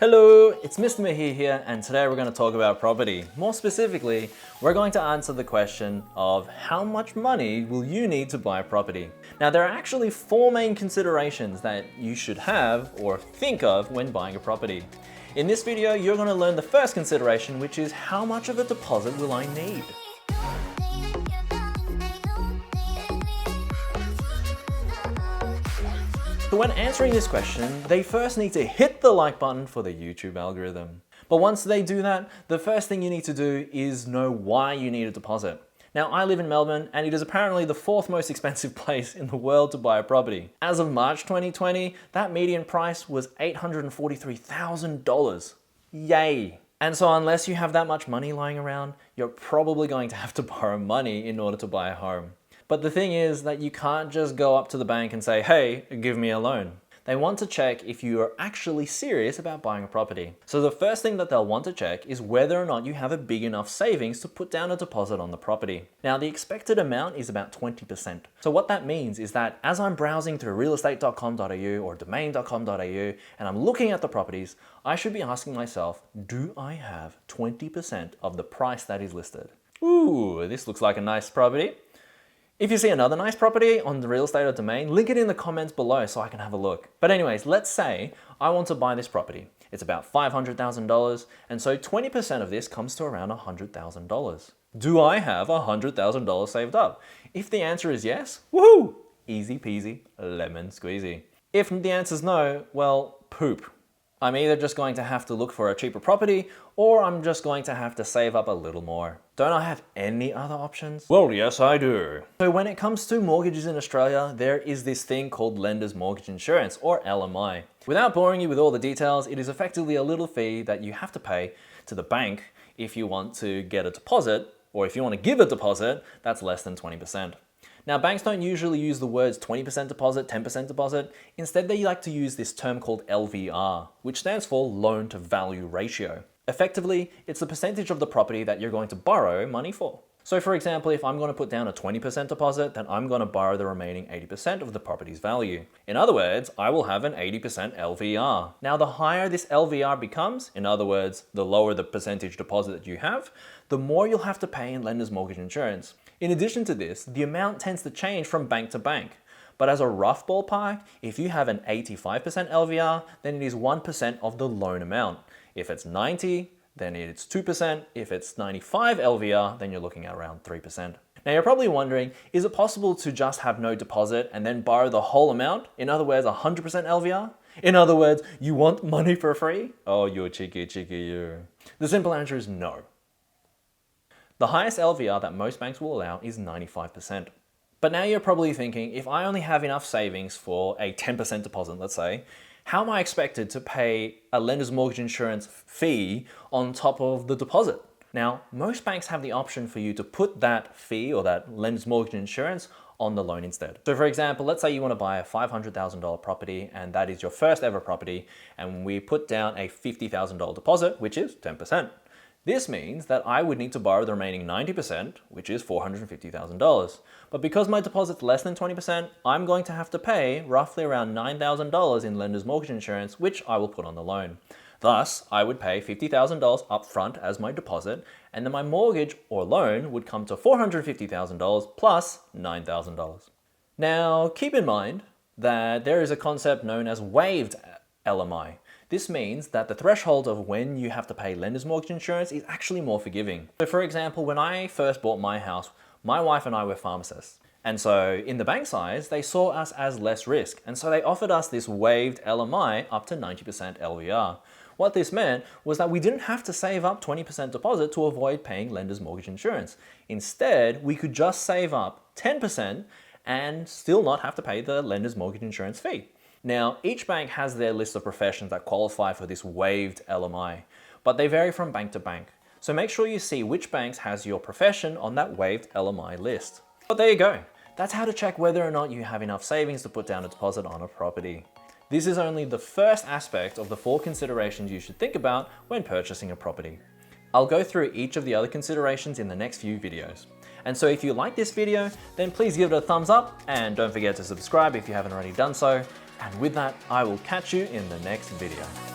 Hello, it's Mr. Mahir here, and today we're going to talk about property. More specifically, we're going to answer the question of how much money will you need to buy a property? Now, there are actually four main considerations that you should have or think of when buying a property. In this video, you're going to learn the first consideration, which is how much of a deposit will I need? So when answering this question, they first need to hit the like button for the YouTube algorithm. But once they do that, the first thing you need to do is know why you need a deposit. Now, I live in Melbourne, and it is apparently the fourth most expensive place in the world to buy a property. As of March 2020, that median price was $843,000. Yay! And so unless you have that much money lying around, you're probably going to have to borrow money in order to buy a home. But the thing is that you can't just go up to the bank and say, hey, give me a loan. They want to check if you are actually serious about buying a property. So the first thing that they'll want to check is whether or not you have a big enough savings to put down a deposit on the property. Now, the expected amount is about 20%. So what that means is that as I'm browsing through realestate.com.au or domain.com.au and I'm looking at the properties, I should be asking myself, do I have 20% of the price that is listed? Ooh, this looks like a nice property. If you see another nice property on the real estate or domain, link it in the comments below so I can have a look. But anyways, let's say I want to buy this property. It's about $500,000, and so 20% of this comes to around $100,000. Do I have $100,000 saved up? If the answer is yes, woohoo! Easy peasy, lemon squeezy. If the answer is no, well, poop. I'm either just going to have to look for a cheaper property, or I'm just going to have to save up a little more. Don't I have any other options? Well, yes, I do. So when it comes to mortgages in Australia, there is this thing called Lender's Mortgage Insurance, or LMI. Without boring you with all the details, it is effectively a little fee that you have to pay to the bank if you want to get a deposit, or if you want to give a deposit that's less than 20%. Now, banks don't usually use the words 20% deposit, 10% deposit. Instead, they like to use this term called LVR, which stands for loan to value ratio. Effectively, it's the percentage of the property that you're going to borrow money for. So for example, if I'm going to put down a 20% deposit, then I'm going to borrow the remaining 80% of the property's value. In other words, I will have an 80% LVR. Now, the higher this LVR becomes, in other words, the lower the percentage deposit that you have, the more you'll have to pay in lender's mortgage insurance. In addition to this, the amount tends to change from bank to bank. But as a rough ballpark, if you have an 85% LVR, then it is 1% of the loan amount. If it's 90, then it's 2%. If it's 95 LVR, then you're looking at around 3%. Now, you're probably wondering, is it possible to just have no deposit and then borrow the whole amount? In other words, 100% LVR? In other words, you want money for free? Oh, you're cheeky, you. The simple answer is no. The highest LVR that most banks will allow is 95%. But now you're probably thinking, if I only have enough savings for a 10% deposit, let's say, how am I expected to pay a lender's mortgage insurance fee on top of the deposit? Now, most banks have the option for you to put that fee or that lender's mortgage insurance on the loan instead. So for example, let's say you want to buy a $500,000 property and that is your first ever property, and we put down a $50,000 deposit, which is 10%. This means that I would need to borrow the remaining 90%, which is $450,000. But because my deposit's less than 20%, I'm going to have to pay roughly around $9,000 in lender's mortgage insurance, which I will put on the loan. Thus, I would pay $50,000 upfront as my deposit, and then my mortgage or loan would come to $450,000 plus $9,000. Now, keep in mind that there is a concept known as waived LMI. This means that the threshold of when you have to pay lender's mortgage insurance is actually more forgiving. So for example, when I first bought my house, my wife and I were pharmacists. And so in the bank's eyes, they saw us as less risk. And so they offered us this waived LMI up to 90% LVR. What this meant was that we didn't have to save up 20% deposit to avoid paying lender's mortgage insurance. Instead, we could just save up 10% and still not have to pay the lender's mortgage insurance fee. Now, each bank has their list of professions that qualify for this waived LMI, but they vary from bank to bank. So make sure you see which banks has your profession on that waived LMI list. But there you go. That's how to check whether or not you have enough savings to put down a deposit on a property. This is only the first aspect of the four considerations you should think about when purchasing a property. I'll go through each of the other considerations in the next few videos. And so if you like this video, then please give it a thumbs up and don't forget to subscribe if you haven't already done so. And with that, I will catch you in the next video.